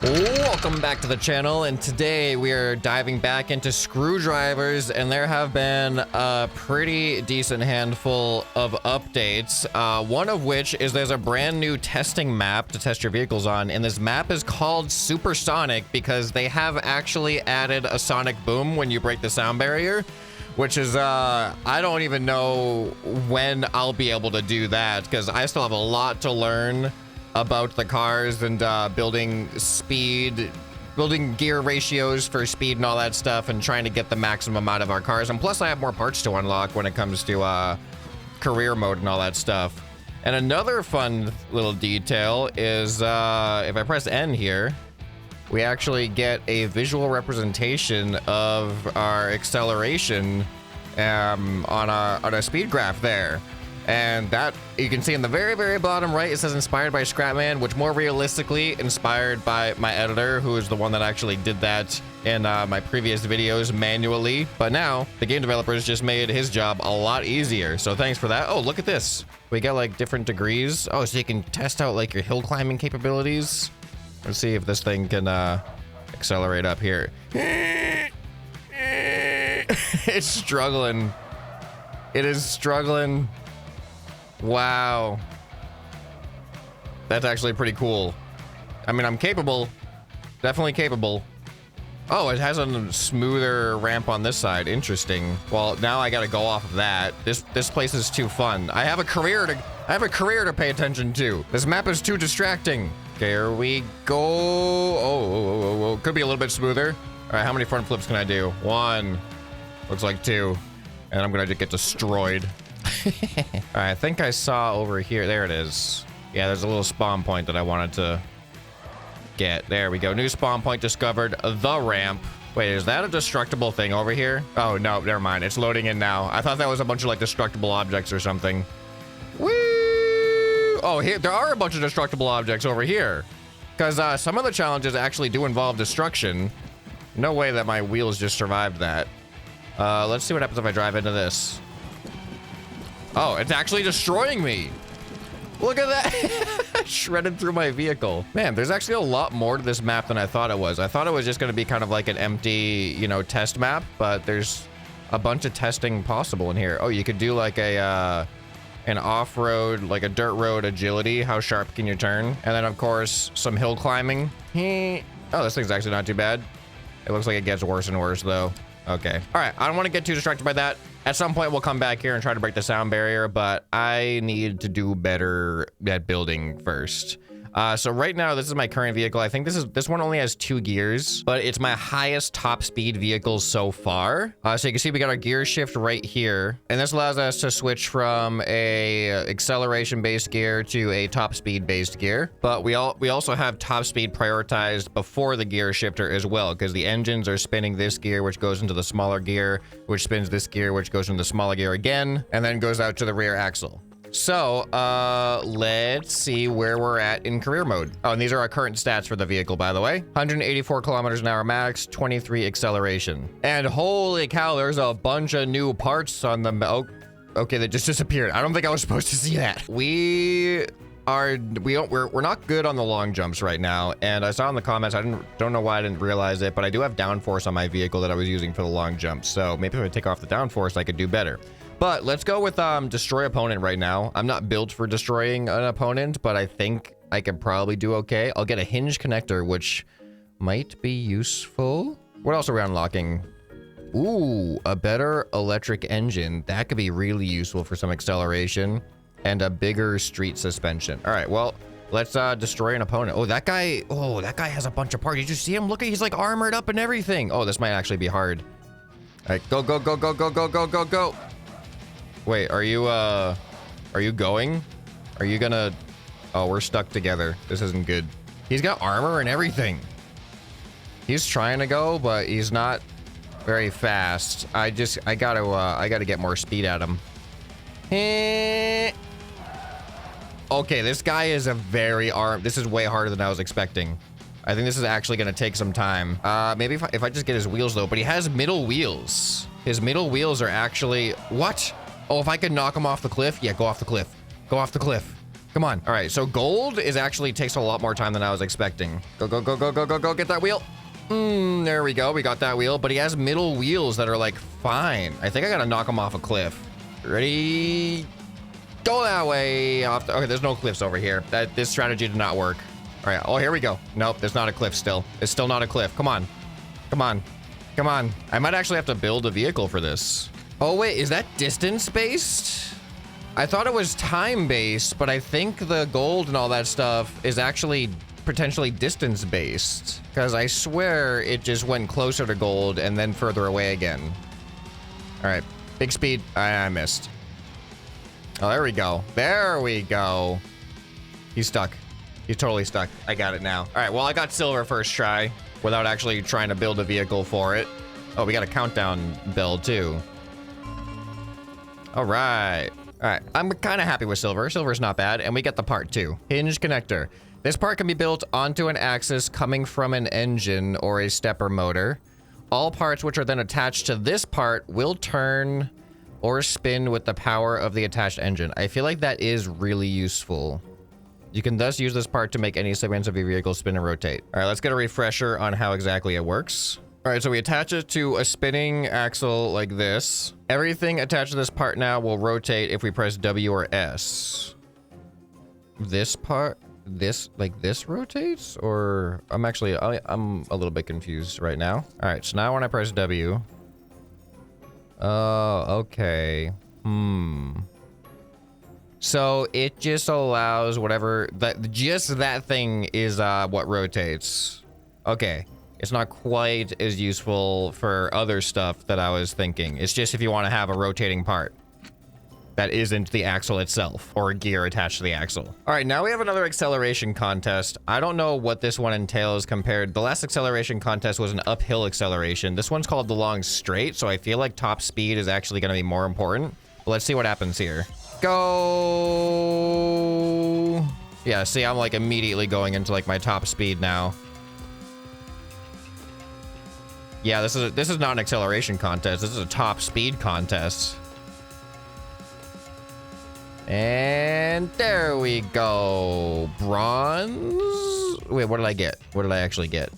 Welcome back to the channel, and today we are diving back into screwdrivers, and there have been a pretty decent handful of updates, one of which is there's a brand new testing map to test your vehicles on, and this map is called Supersonic because they have actually added a sonic boom when you break the sound barrier, which is, I don't even know when I'll be able to do that because I still have a lot to learn about the cars and building gear ratios for speed and all that stuff, and trying to get the maximum out of our cars. And plus I have more parts to unlock when it comes to career mode and all that stuff. And another fun little detail is if I press N here, we actually get a visual representation of our acceleration on a speed graph there. And that you can see in the very, very bottom right, it says inspired by ScrapMan, which more realistically inspired by my editor, who is the one that actually did that in my previous videos manually. But now the game developers just made his job a lot easier. So thanks for that. Oh, look at this. We got like different degrees. Oh, so you can test out like your hill climbing capabilities. Let's see if this thing can accelerate up here. It's struggling. It is struggling. Wow. That's actually pretty cool. I mean, I'm capable. Definitely capable. Oh, it has a smoother ramp on this side. Interesting. Well, now I gotta go off of that. This place is too fun. I have a career to pay attention to. This map is too distracting. Okay, here we go. Oh. Could be a little bit smoother. All right, how many front flips can I do? One. Looks like two. And I'm gonna just get destroyed. All right, I think I saw over here. There it is. Yeah, there's a little spawn point that I wanted to get. There we go. New spawn point discovered. The ramp. Wait, is that a destructible thing over here? Oh, no, never mind. It's loading in now. I thought that was a bunch of like destructible objects or something. Woo! Oh, here there are a bunch of destructible objects over here. Because some of the challenges actually do involve destruction. No way that my wheels just survived that. Let's see what happens if I drive into this. Oh, it's actually destroying me. Look at that. Shredded through my vehicle. Man, there's actually a lot more to this map than I thought it was. I thought it was just going to be kind of like an empty, you know, test map, but there's a bunch of testing possible in here. Oh, you could do like an off-road, like a dirt road agility. How sharp can you turn? And then, of course, some hill climbing. Oh, this thing's actually not too bad. It looks like it gets worse and worse, though. Okay. All right. I don't want to get too distracted by that. At some point, we'll come back here and try to break the sound barrier, but I need to do better at building first. So right now, this is my current vehicle. I think this one only has 2 gears, but it's my highest top speed vehicle so far. So you can see we got our gear shift right here, and this allows us to switch from a acceleration based gear to a top speed based gear. But we also have top speed prioritized before the gear shifter as well, because the engines are spinning this gear, which goes into the smaller gear, which spins this gear, which goes into the smaller gear again, and then goes out to the rear axle. So, let's see where we're at in career mode. Oh, and these are our current stats for the vehicle, by the way. 184 kilometers an hour max, 23 acceleration. And holy cow, there's a bunch of new parts on the... Oh, okay, they just disappeared. I don't think I was supposed to see that. We're not good on the long jumps right now. And I saw in the comments, don't know why I didn't realize it, but I do have downforce on my vehicle that I was using for the long jumps. So maybe if I take off the downforce, I could do better. But let's go with destroy opponent right now. I'm not built for destroying an opponent, but I think I could probably do okay. I'll get a hinge connector, which might be useful. What else are we unlocking? Ooh, a better electric engine. That could be really useful for some acceleration, and a bigger street suspension. All right, well, let's destroy an opponent. Oh, that guy has a bunch of parts. Did you see him? Look, he's like armored up and everything. Oh, this might actually be hard. All right, go, go, go, go, go, go, go, go, go. Wait, are you going? Are you gonna... Oh, we're stuck together. This isn't good. He's got armor and everything. He's trying to go, but he's not very fast. I gotta get more speed at him. Okay, this guy is a very this is way harder than I was expecting. I think this is actually gonna take some time. Maybe if I just get his wheels though, but he has middle wheels. His middle wheels are actually... What? Oh, if I could knock him off the cliff? Yeah, go off the cliff. Go off the cliff. Come on. All right, so gold is actually takes a lot more time than I was expecting. Go, go, go, go, go, go, go, get that wheel. There we go, we got that wheel, but he has middle wheels that are like fine. I think I gotta knock him off a cliff. Ready? Go that way. Okay, there's no cliffs over here. This strategy did not work. All right, oh, here we go. Nope, there's not a cliff still. It's still not a cliff. Come on, come on, come on. I might actually have to build a vehicle for this. Oh wait, is that distance based? I thought it was time based, but I think the gold and all that stuff is actually potentially distance based, because I swear it just went closer to gold and then further away again. All right, big speed. I missed. Oh, there we go. There we go. He's stuck. He's totally stuck. I got it now. All right, well, I got silver first try without actually trying to build a vehicle for it. Oh, we got a countdown build too. All right. All right, I'm kind of happy with silver. Silver's not bad, and we get the part too. Hinge connector. This part can be built onto an axis coming from an engine or a stepper motor. All parts which are then attached to this part will turn or spin with the power of the attached engine. I feel like that is really useful. You can thus use this part to make any segments of your vehicle spin and rotate. All right, let's get a refresher on how exactly it works. All right, so we attach it to a spinning axle like this. Everything attached to this part now will rotate if we press W or S. This part, this rotates? Or I'm a little bit confused right now. All right, so now when I press W. Oh, okay. So it just allows whatever, just that thing is what rotates. Okay. It's not quite as useful for other stuff that I was thinking. It's just if you want to have a rotating part that isn't the axle itself or a gear attached to the axle. All right, now we have another acceleration contest. I don't know what this one entails compared. The last acceleration contest was an uphill acceleration. This one's called the long straight, so I feel like top speed is actually going to be more important. But let's see what happens here. Go. Yeah, see, I'm like immediately going into like my top speed now. Yeah, this is not an acceleration contest. This is a top speed contest. And there we go. Bronze? Wait, what did I get? What did I actually get?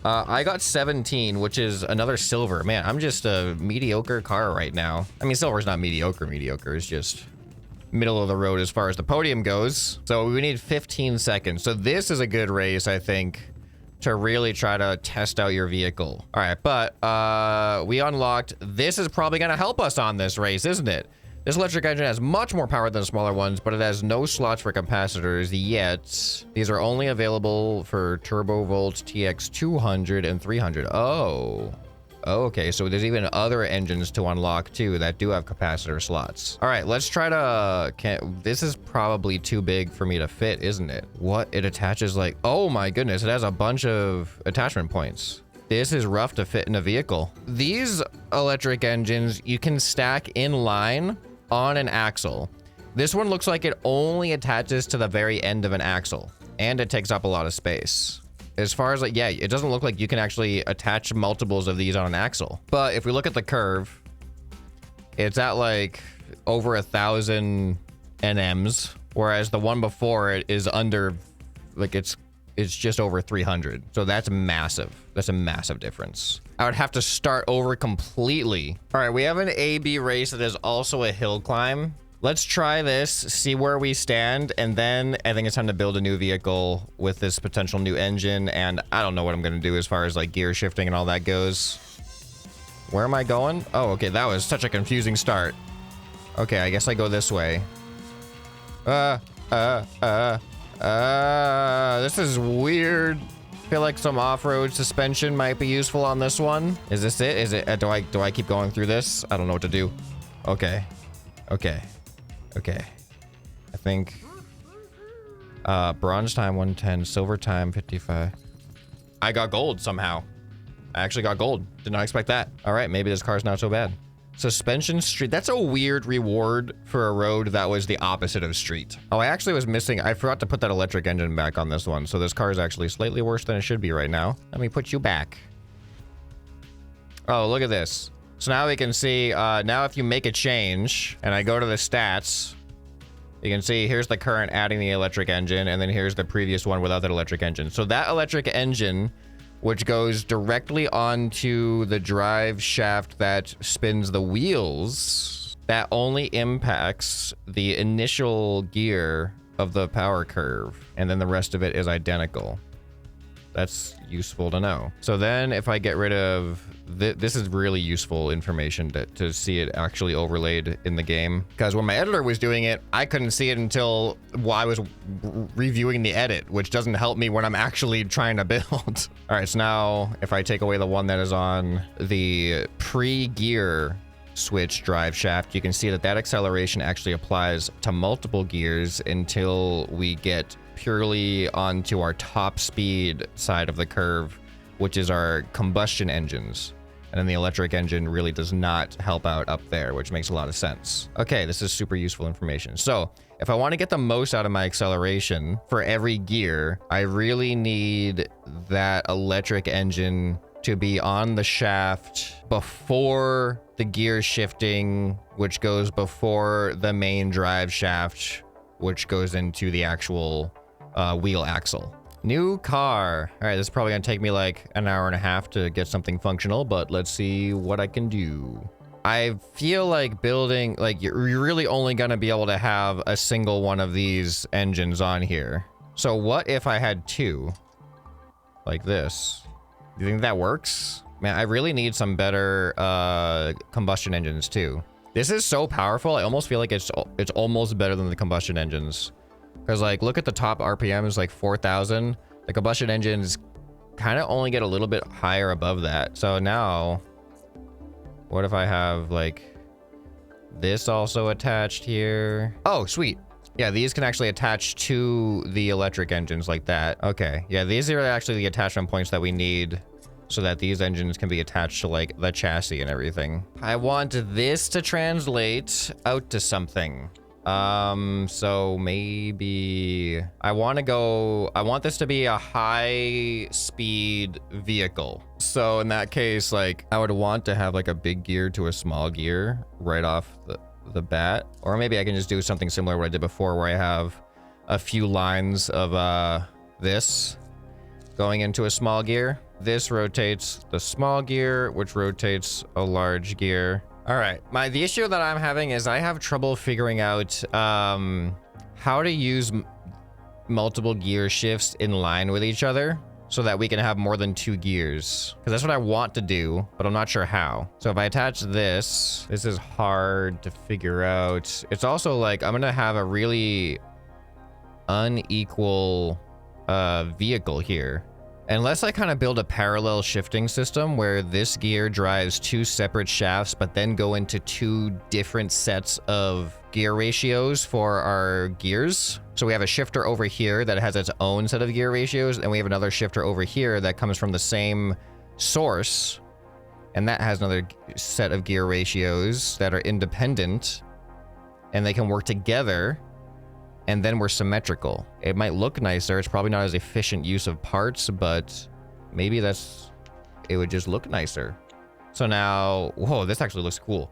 I got 17, which is another silver. Man, I'm just a mediocre car right now. I mean, silver's not mediocre. It's just middle of the road as far as the podium goes. So we need 15 seconds. So this is a good race, I think, to really try to test out your vehicle. All right, but we unlocked. This is probably gonna help us on this race, isn't it? This electric engine has much more power than smaller ones, but it has no slots for capacitors yet. These are only available for TurboVolt TX 200 and 300. Oh, okay, so there's even other engines to unlock too that do have capacitor slots. All right, let's try to, this is probably too big for me to fit, isn't it? What, it attaches like, oh my goodness, it has a bunch of attachment points. This is rough to fit in a vehicle. These electric engines, you can stack in line on an axle. This one looks like it only attaches to the very end of an axle, and it takes up a lot of space. As far as like, yeah, it doesn't look like you can actually attach multiples of these on an axle. But if we look at the curve, it's at like over 1,000 NMs, whereas the one before it is under, like it's just over 300. So that's massive. That's a massive difference. I would have to start over completely. All right, we have an A-B race that is also a hill climb. Let's try this, see where we stand, and then I think it's time to build a new vehicle with this potential new engine, and I don't know what I'm gonna do as far as like gear shifting and all that goes. Where am I going? Oh, okay, that was such a confusing start. Okay, I guess I go this way. This is weird. I feel like some off-road suspension might be useful on this one. Is this it? Is it? Do I keep going through this? I don't know what to do. Okay. I think bronze time 110, silver time 55. I got gold somehow. I actually got gold. Did not expect that. All right, maybe this car's not so bad. Suspension street. That's a weird reward for a road that was the opposite of street. Oh, I actually was missing. I forgot to put that electric engine back on this one. So this car is actually slightly worse than it should be right now. Let me put you back. Oh, look at this. So now we can see, now if you make a change and I go to the stats, You can see here's the current adding the electric engine, and then here's the previous one without that electric engine. So that electric engine, which goes directly onto the drive shaft that spins the wheels, that only impacts the initial gear of the power curve, and then the rest of it is identical. That's useful to know. So then if I get rid of this is really useful information to see it actually overlaid in the game, because when my editor was doing it, I couldn't see it until while I was reviewing the edit, which doesn't help me when I'm actually trying to build. All right, so now if I take away the one that is on the pre-gear switch drive shaft, you can see that that acceleration actually applies to multiple gears until we get purely onto our top speed side of the curve, which is our combustion engines. And then the electric engine really does not help out up there, which makes a lot of sense. Okay, this is super useful information. So if I want to get the most out of my acceleration for every gear, I really need that electric engine to be on the shaft before the gear shifting, which goes before the main drive shaft, which goes into the actual wheel axle. New car. All right, this is probably gonna take me like an hour and a half to get something functional, but let's see what I can do. I feel like building, like you're really only gonna be able to have a single one of these engines on here. So what if I had two like this? Do you think that works? Man, I really need some better combustion engines too. This is so powerful. I almost feel like it's almost better than the combustion engines. Because like, look at the top RPM is like 4,000. The combustion engines kind of only get a little bit higher above that. So now, what if I have like this also attached here? Oh, sweet. Yeah, these can actually attach to the electric engines like that. Okay, yeah, these are actually the attachment points that we need so that these engines can be attached to like the chassis and everything. I want this to translate out to something. So maybe I want this to be a high speed vehicle. So in that case, like I would want to have like a big gear to a small gear right off the bat. Or maybe I can just do something similar to what I did before, where I have a few lines of this going into a small gear. This rotates the small gear, which rotates a large gear. All right, the issue that I'm having is I have trouble figuring out how to use multiple gear shifts in line with each other so that we can have more than two gears. Because that's what I want to do, but I'm not sure how. So if I attach this is hard to figure out. It's also like I'm gonna have a really unequal vehicle here. Unless I kind of build a parallel shifting system where this gear drives two separate shafts, but then go into two different sets of gear ratios for our gears. So we have a shifter over here that has its own set of gear ratios, and we have another shifter over here that comes from the same source, and that has another set of gear ratios that are independent, and they can work together. And then we're symmetrical. It might look nicer. It's probably not as efficient use of parts, but maybe it would just look nicer. So now, whoa, this actually looks cool.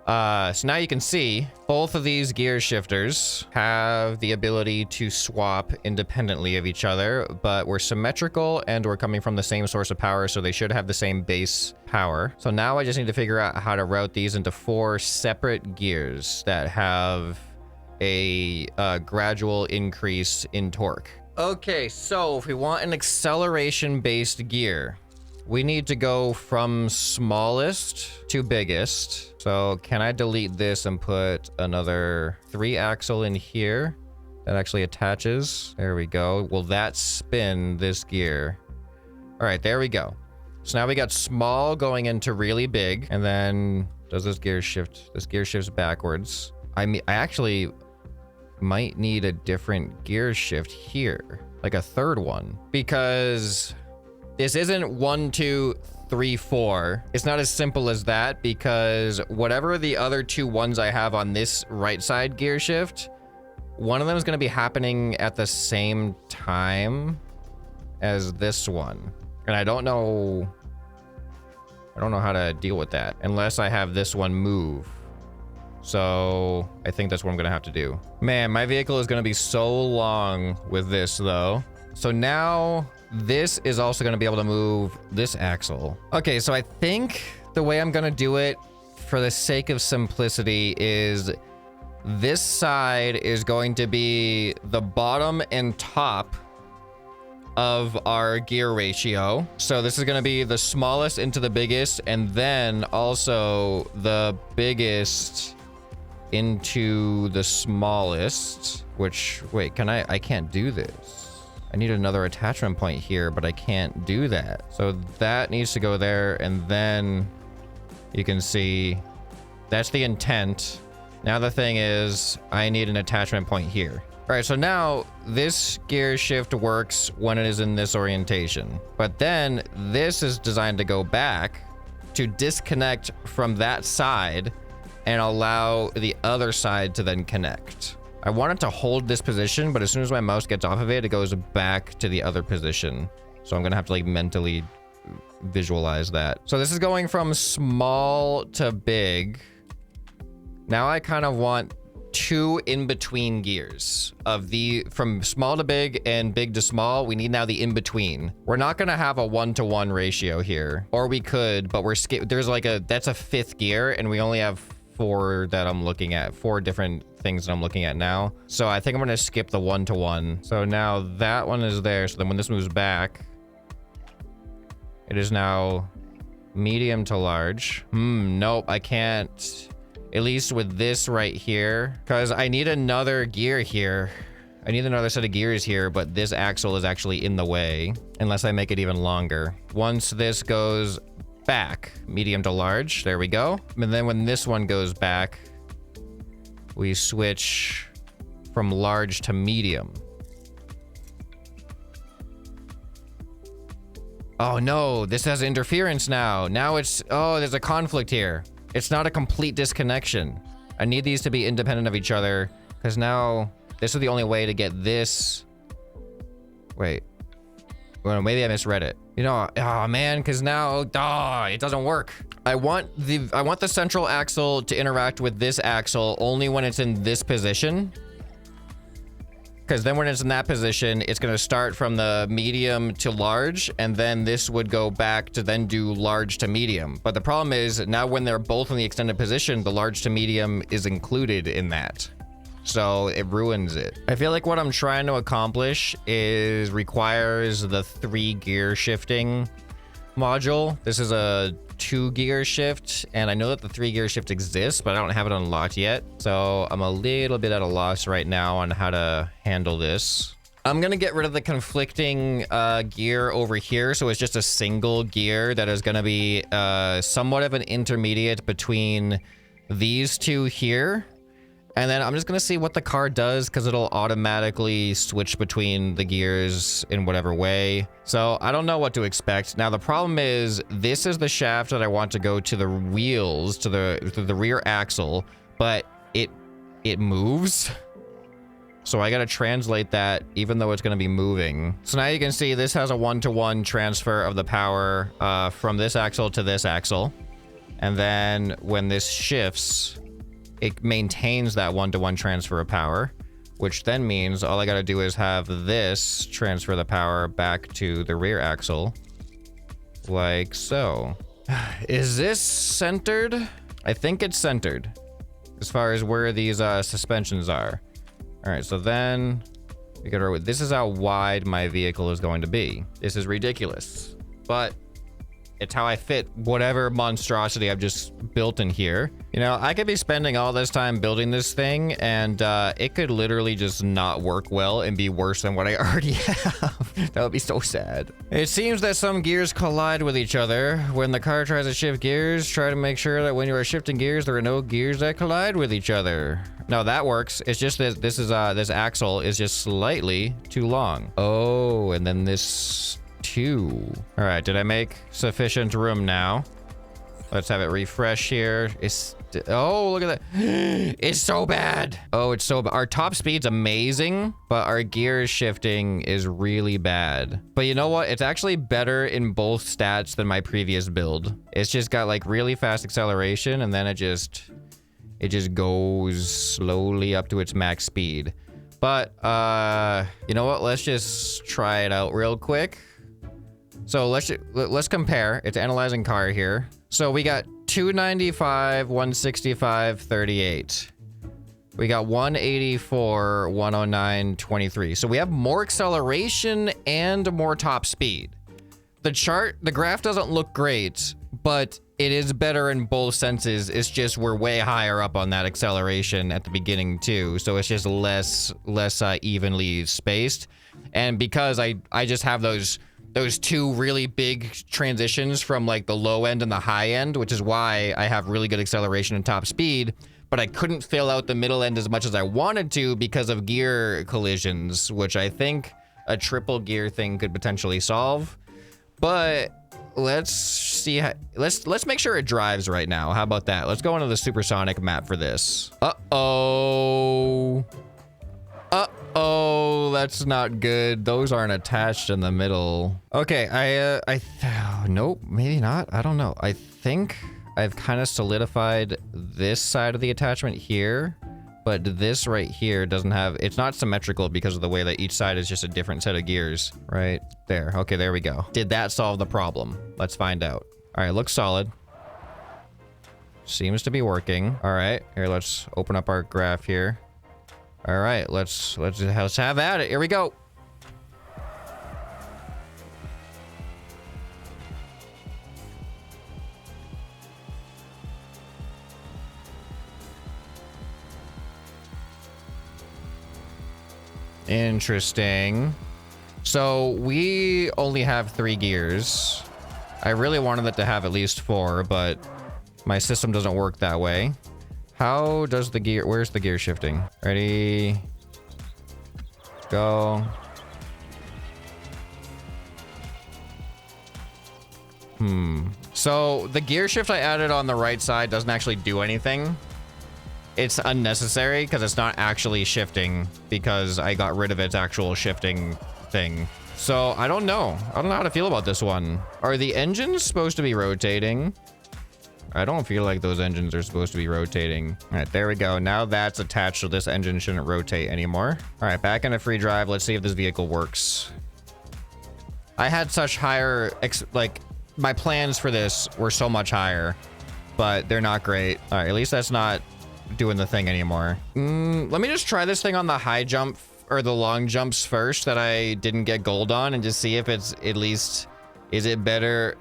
So now you can see both of these gear shifters have the ability to swap independently of each other, but we're symmetrical and we're coming from the same source of power, so they should have the same base power. So now I just need to figure out how to route these into 4 separate gears that have a gradual increase in torque. Okay, so if we want an acceleration based gear, we need to go from smallest to biggest. So can I delete this and put another 3-axle in here that actually attaches? There we go. Will that spin this gear? All right, there we go. So now we got small going into really big, and then does this gear shift? This gear shifts backwards. I actually might need a different gear shift here, like a third one, because this isn't 1, 2, 3, 4. It's not as simple as that, because whatever the other 2 ones I have on this right side gear shift, one of them is going to be happening at the same time as this one, and I don't know how to deal with that unless I have this one move. So I think that's what I'm gonna have to do. Man, my vehicle is gonna be so long with this though. So now this is also gonna be able to move this axle. Okay, so I think the way I'm gonna do it for the sake of simplicity is this side is going to be the bottom and top of our gear ratio. So this is going to be the smallest into the biggest, and then also the biggest into the smallest, which, wait, I can't do this. I need another attachment point here, but I can't do that. So that needs to go there, and then you can see that's the intent. Now the thing is, I need an attachment point here. All right, so now this gear shift works when it is in this orientation. But then this is designed to go back to disconnect from that side and allow the other side to then connect. I want it to hold this position, but as soon as my mouse gets off of it, it goes back to the other position. So I'm gonna have to like mentally visualize that. So this is going from small to big. Now I kind of want two in-between gears of from small to big and big to small. We need now the in-between. We're not going to have a 1-to-1 ratio here, or we could, but there's like that's a fifth gear, and we only have four that I'm looking at, four different things that I'm looking at now. So I think I'm going to skip the 1-to-1. So now that one is there. So then when this moves back, it is now medium to large. Nope, I can't. At least with this right here, because I need another gear here. I need another set of gears here, but this axle is actually in the way unless I make it even longer. Once this goes back, medium to large, there we go. And then when this one goes back, we switch from large to medium. Oh no, this has interference now. Now it's, oh, there's a conflict here. It's not a complete disconnection. I need these to be independent of each other because now this is the only way to get this. Wait. Well, maybe I misread it. You know, oh man, because now, it doesn't work. I want the central axle to interact with this axle only when it's in this position. Because then when it's in that position, it's going to start from the medium to large, and then this would go back to then do large to medium. But the problem is now when they're both in the extended position, the large to medium is included in that. So it ruins it. I feel like what I'm trying to accomplish requires the 3 gear shifting module. This is a 2 gear shift, and I know that the 3 gear shift exists, but I don't have it unlocked yet. So I'm a little bit at a loss right now on how to handle this. I'm gonna get rid of the conflicting gear over here, so it's just a single gear that is gonna be somewhat of an intermediate between these two here. And then I'm just gonna see what the car does because it'll automatically switch between the gears in whatever way. So I don't know what to expect. Now the problem is this is the shaft that I want to go to the wheels, to the rear axle, but it moves. So I gotta translate that even though it's gonna be moving. So now you can see this has a 1-to-1 transfer of the power from this axle to this axle. And then when this shifts, it maintains that 1-to-1 transfer of power, which then means all I gotta do is have this transfer the power back to the rear axle, like so. Is this centered? I think it's centered as far as where these suspensions are. All right, so then we gotta, this is how wide my vehicle is going to be. This is ridiculous, but it's how I fit whatever monstrosity I've just built in here. You know, I could be spending all this time building this thing and it could literally just not work well and be worse than what I already have. That would be so sad. It seems that some gears collide with each other. When the car tries to shift gears, try to make sure that when you are shifting gears, there are no gears that collide with each other. No, that works. It's just that this axle is just slightly too long. Oh, and then this 2. All right, did I make sufficient room now? Let's have it refresh here. Oh, look at that. It's so bad. Oh, it's so bad. Our top speed's amazing, but our gear shifting is really bad. But you know what? It's actually better in both stats than my previous build. It's just got like really fast acceleration, and then it just it just goes slowly up to its max speed. But, you know what? Let's just try it out real quick. So let's compare. It's analyzing car here. So we got 295, 165, 38. We got 184, 109, 23. So we have more acceleration and more top speed. The graph doesn't look great, but it is better in both senses. It's just we're way higher up on that acceleration at the beginning too. So it's just less evenly spaced. And because I just have those two really big transitions from like the low end and the high end, which is why I have really good acceleration and top speed, but I couldn't fill out the middle end as much as I wanted to because of gear collisions, which I think a triple gear thing could potentially solve. But let's see how, let's make sure it drives right now. How about that? Let's go into the supersonic map for this. Uh-oh, that's not good. Those aren't attached in the middle. Okay, nope, maybe not. I don't know. I think I've kind of solidified this side of the attachment here, but this right here doesn't have, it's not symmetrical because of the way that each side is just a different set of gears. Right there. Okay, there we go. Did that solve the problem? Let's find out. All right, looks solid. Seems to be working. All right, here, let's open up our graph here. All right, let's have at it. Here we go. Interesting. So we only have 3 gears. I really wanted it to have at least 4, but my system doesn't work that way. How does the gear, where's the gear shifting? Ready, go. So the gear shift I added on the right side doesn't actually do anything. It's unnecessary because it's not actually shifting because I got rid of its actual shifting thing. So I don't know. I don't know how to feel about this one. Are the engines supposed to be rotating? I don't feel like those engines are supposed to be rotating. All right, there we go. Now that's attached, so this engine shouldn't rotate anymore. All right, back into free drive. Let's see if this vehicle works. I had such higher, like my plans for this were so much higher, but they're not great. All right, at least that's not doing the thing anymore. Let me just try this thing on the high jump or the long jumps first that I didn't get gold on and just see if it's at least, is it better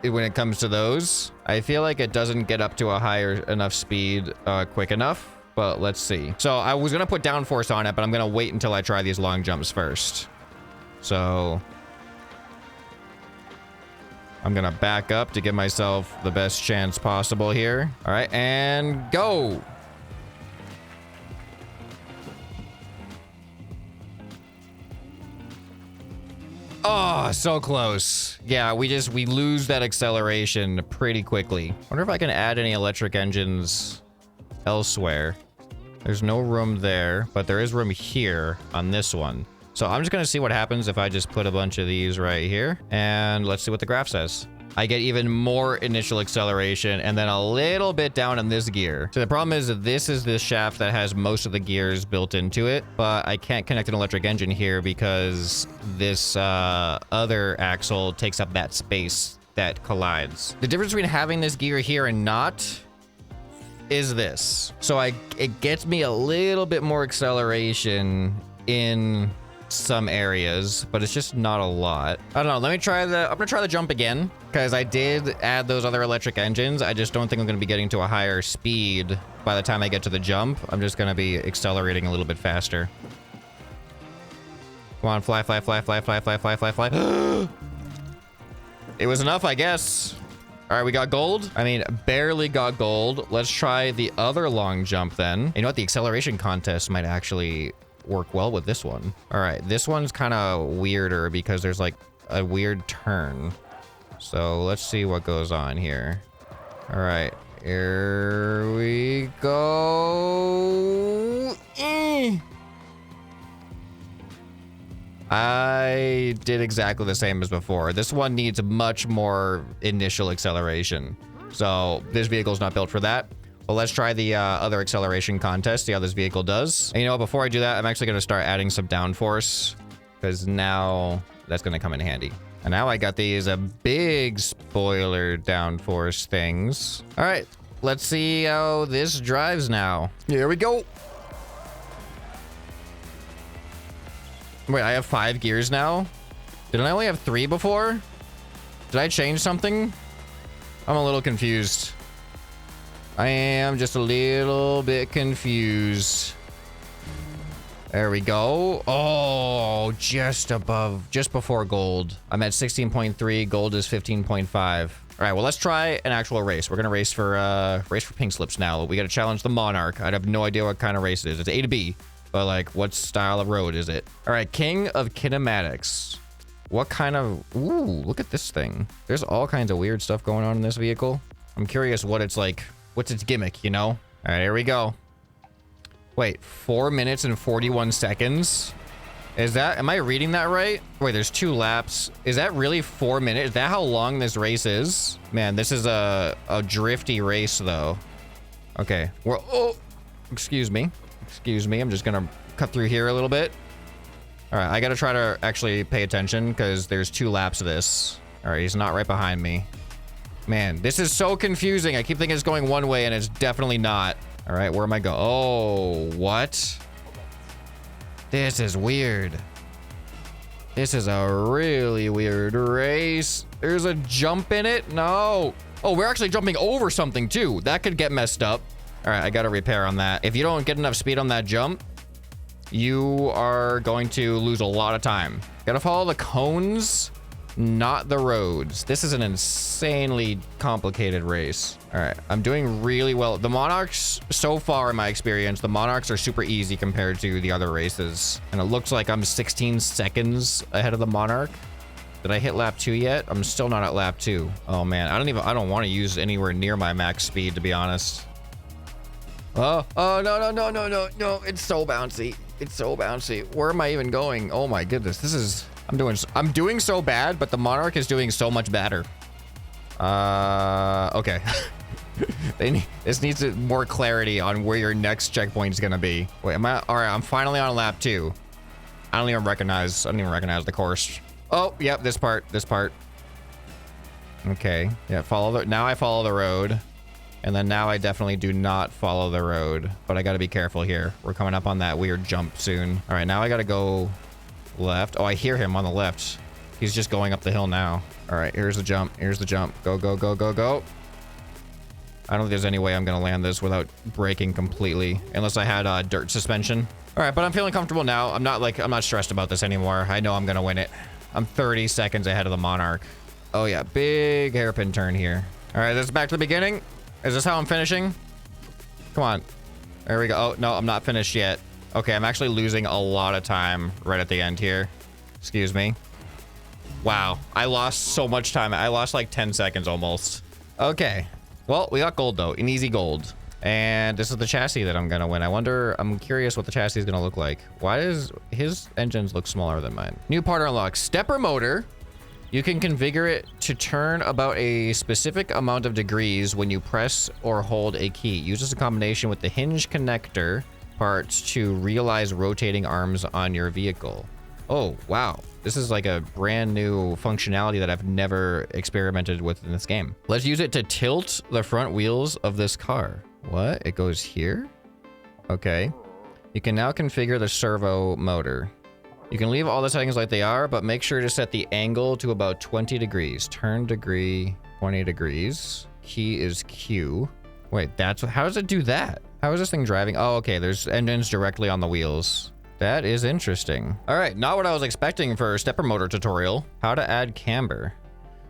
when it comes to those? I feel like it doesn't get up to a higher enough speed quick enough, but let's see. So I was gonna put downforce on it, but I'm gonna wait until I try these long jumps first. So I'm gonna back up to give myself the best chance possible here. All right, and go. Oh, so close. Yeah, we lose that acceleration pretty quickly. Wonder if I can add any electric engines elsewhere. There's no room there, but there is room here on this one. So I'm just gonna see what happens if I just put a bunch of these right here, and let's see what the graph says. I get even more initial acceleration and then a little bit down in this gear. So the problem is that this is the shaft that has most of the gears built into it, but I can't connect an electric engine here because this other axle takes up that space that collides. The difference between having this gear here and not is this. So it gets me a little bit more acceleration in some areas, but it's just not a lot. I don't know. I'm gonna try the jump again because I did add those other electric engines. I just don't think I'm gonna be getting to a higher speed by the time I get to the jump. I'm just gonna be accelerating a little bit faster. Come on, fly, fly, fly, fly, fly, fly, fly, fly, fly. It was enough, I guess. All right, we got gold. I mean, barely got gold. Let's try the other long jump then. You know what? The acceleration contest might actually work well with this one. All right, this one's kind of weirder because there's like a weird turn. So let's see what goes on here. All right, here we go. I did exactly the same as before. This one needs much more initial acceleration. So this vehicle's not built for that. Well, let's try the other acceleration contest, see how this vehicle does. And you know what, before I do that, I'm actually going to start adding some downforce, because now that's going to come in handy. And now I got these big spoiler downforce things. All right, let's see how this drives now. Here we go. Wait, I have 5 gears now? Didn't I only have 3 before? Did I change something? I'm a little confused. I am just a little bit confused. There we go. Oh, just before gold. I'm at 16.3. Gold is 15.5. All right, well, let's try an actual race. We're gonna race for pink slips now. We gotta challenge the Monarch. I have no idea what kind of race it is. It's A to B, but like, what style of road is it? All right, King of Kinematics. What kind of... Ooh, look at this thing. There's all kinds of weird stuff going on in this vehicle. I'm curious what it's like. What's its gimmick, you know? All right, here we go. Wait, 4 minutes and 41 seconds? Is that... Am I reading that right? Wait, there's 2 laps. Is that really 4 minutes? Is that how long this race is? Man, this is a drifty race, though. Okay. We're... Oh! Excuse me. Excuse me. I'm just gonna cut through here a little bit. All right, I gotta try to actually pay attention because there's 2 laps of this. All right, he's not right behind me. Man, this is so confusing. I keep thinking it's going one way and it's definitely not. All right, where am I going? Oh, what? This is weird. This is a really weird race. There's a jump in it? No. Oh, we're actually jumping over something too. That could get messed up. All right, I gotta repair on that. If you don't get enough speed on that jump, you are going to lose a lot of time. Gotta follow the cones, not the roads. This is an insanely complicated race. All right, I'm doing really well. The Monarchs, so far in my experience, the Monarchs are super easy compared to the other races. And it looks like I'm 16 seconds ahead of the Monarch. Did I hit lap 2 yet? I'm still not at lap 2. Oh man, I don't want to use anywhere near my max speed, to be honest. Oh, no. It's so bouncy. It's so bouncy. Where am I even going? Oh my goodness. This is... I'm doing so bad, but the Monarch is doing so much better. Okay. This needs more clarity on where your next checkpoint is gonna be. Wait, am I... All right, I'm finally on lap 2. I don't even recognize the course. Oh, yep, this part. Okay. Yeah, now I follow the road. And then now I definitely do not follow the road, but I gotta be careful here. We're coming up on that weird jump soon. All right, now I gotta go left. Oh, I hear him on the left. He's just going up the hill now. All right, here's the jump. Here's the jump. Go, go, go, go, go. I don't think there's any way I'm gonna land this without braking completely, unless I had dirt suspension. All right, but I'm feeling comfortable now. I'm not stressed about this anymore. I know I'm gonna win it. I'm 30 seconds ahead of the Monarch. Oh yeah, big hairpin turn here. All right, this is back to the beginning. Is this how I'm finishing? Come on. There we go. Oh, no, I'm not finished yet. Okay, I'm actually losing a lot of time right at the end here. Excuse me. Wow, I lost so much time. I lost like 10 seconds almost. Okay. Well, we got gold though, an easy gold. And this is the chassis that I'm gonna win. I'm curious what the chassis is gonna look like. Why does his engines look smaller than mine? New part unlocked, stepper motor. You can configure it to turn about a specific amount of degrees when you press or hold a key. Uses a combination with the hinge connector parts to realize rotating arms on your vehicle. Oh, wow. This is like a brand new functionality that I've never experimented with in this game. Let's use it to tilt the front wheels of this car. What? It goes here? Okay. You can now configure the servo motor. You can leave all the settings like they are, but make sure to set the angle to about 20 degrees. Turn degree, 20 degrees. Key is Q. Wait, how does it do that? How is this thing driving? Oh, okay, there's engines directly on the wheels. That is interesting. All right, not what I was expecting for a stepper motor tutorial. How to add camber.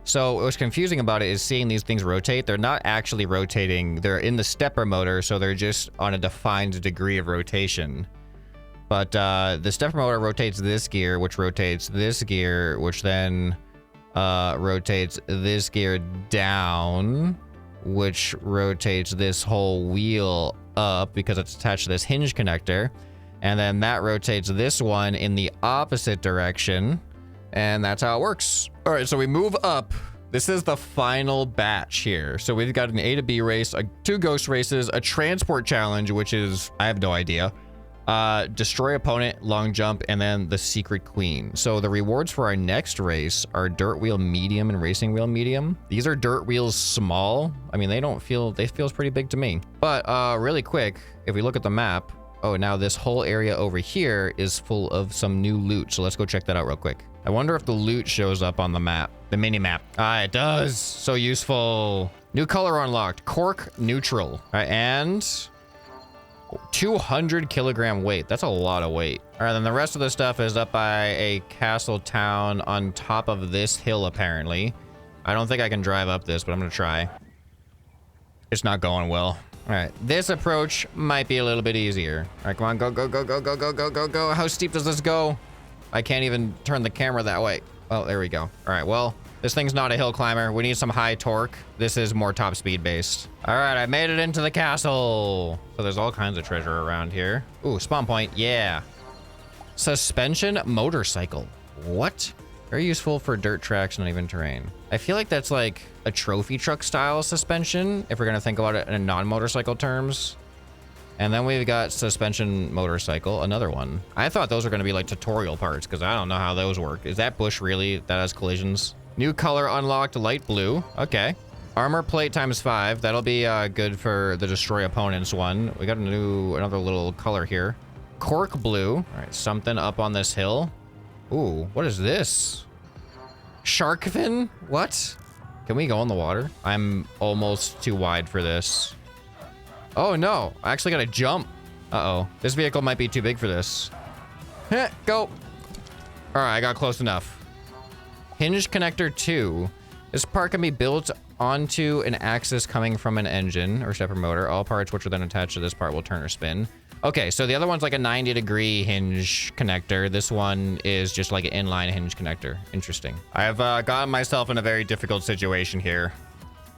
So what's confusing about it is seeing these things rotate. They're not actually rotating. They're in the stepper motor, so they're just on a defined degree of rotation. But the stepper motor rotates this gear, which rotates this gear, which then rotates this gear down, which rotates this whole wheel up because it's attached to this hinge connector. And then that rotates this one in the opposite direction. And that's how it works. All right, so we move up This is the final batch here. So we've got an A to B race, 2 ghost races, a transport challenge, which is, I have no idea. Destroy opponent, long jump, and then the secret queen. So the rewards for our next race are dirt wheel medium and racing wheel medium. These are dirt wheels small. I mean, they feels pretty big to me. But really quick, if we look at the map, oh, now this whole area over here is full of some new loot. So let's go check that out real quick. I wonder if the loot shows up on the map, the mini map. Ah, it does. So useful. New color unlocked, cork neutral. All right, and 200 kilogram weight. That's a lot of weight. All right, then the rest of the stuff is up by a castle town on top of this hill, apparently. I don't think I can drive up this, but I'm gonna try. It's not going well. All right, this approach might be a little bit easier. All right, come on, go, go, go, go, go, go, go, go, go. How steep does this go? I can't even turn the camera that way. Oh, there we go. All right, well, this thing's not a hill climber. We need some high torque. This is more top speed based. All right, I made it into the castle. So there's all kinds of treasure around here. Ooh, spawn point, yeah. Suspension motorcycle. What? Very useful for dirt tracks and uneven terrain. I feel like that's like a trophy truck style suspension, if we're gonna think about it in non-motorcycle terms. And then we've got suspension motorcycle, another one. I thought those were gonna be like tutorial parts because I don't know how those work. Is that bush really, that has collisions? New color unlocked, light blue. Okay. Armor plate ×5. That'll be good for the destroy opponents one. We got another little color here. Cork blue. All right, something up on this hill. Ooh, what is this? Shark fin? What? Can we go in the water? I'm almost too wide for this. Oh no, I actually gotta jump. Uh-oh, this vehicle might be too big for this. Go. All right, I got close enough. Hinge connector 2. This part can be built onto an axis coming from an engine or stepper motor. All parts which are then attached to this part will turn or spin. Okay, so the other one's like a 90-degree hinge connector. This one is just like an inline hinge connector. Interesting. I've gotten myself in a very difficult situation here.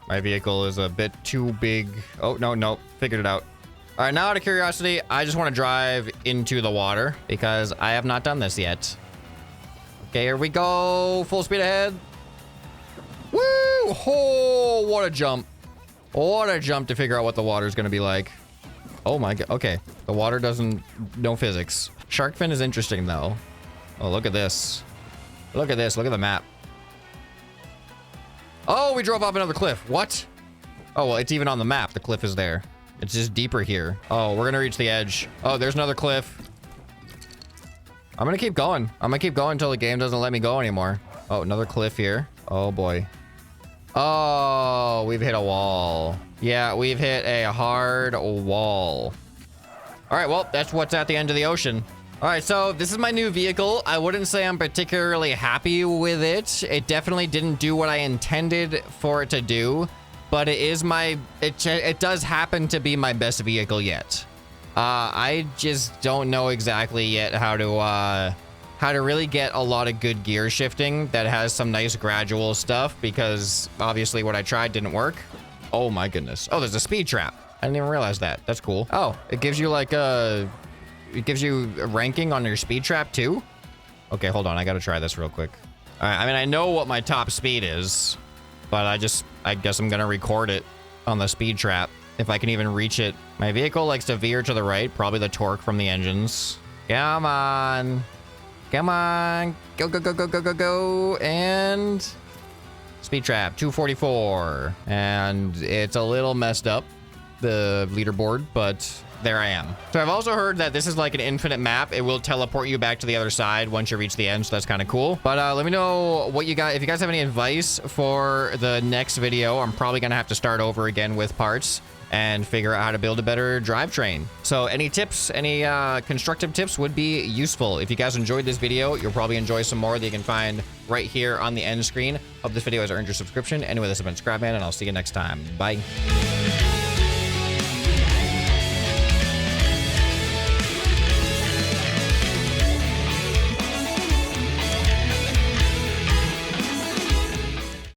My vehicle is a bit too big. Oh, no, figured it out. All right, now out of curiosity, I just want to drive into the water because I have not done this yet. Okay, here we go. Full speed ahead. Woo! Oh, what a jump. What a jump to figure out what the water is going to be like. Oh my god. Okay, the water doesn't, no physics. Shark fin is interesting though. Oh, look at this. Look at this. Look at the map. Oh, we drove off another cliff. What? Oh, well, it's even on the map. The cliff is there. It's just deeper here. Oh, we're gonna reach the edge. Oh, there's another cliff. I'm gonna keep going. I'm gonna keep going until the game doesn't let me go anymore. Oh, another cliff here. Oh boy. Oh, we've hit a wall. Yeah, we've hit a hard wall. All right, well, that's what's at the end of the ocean. All right, so this is my new vehicle. I wouldn't say I'm particularly happy with it. It definitely didn't do what I intended for it to do, but it is it does happen to be my best vehicle yet. I just don't know exactly yet how to really get a lot of good gear shifting that has some nice gradual stuff, because obviously what I tried didn't work. Oh my goodness. Oh, there's a speed trap. I didn't even realize that. That's cool. Oh, it gives you like it gives you a ranking on your speed trap too? Okay, hold on. I gotta try this real quick. All right, I mean, I know what my top speed is, but I guess I'm gonna record it on the speed trap if I can even reach it. My vehicle likes to veer to the right, probably the torque from the engines. Come on. Come on. Go, go, go, go, go, go, go. And speed trap, 244. And it's a little messed up, the leaderboard, but there I am. So I've also heard that this is like an infinite map. It will teleport you back to the other side once you reach the end, so that's kind of cool. But let me know what you got. If you guys have any advice for the next video, I'm probably gonna have to start over again with parts and figure out how to build a better drivetrain. So any tips, any constructive tips would be useful. If you guys enjoyed this video, you'll probably enjoy some more that you can find right here on the end screen. Hope this video has earned your subscription. Anyway, this has been ScrapMan, and I'll see you next time. Bye.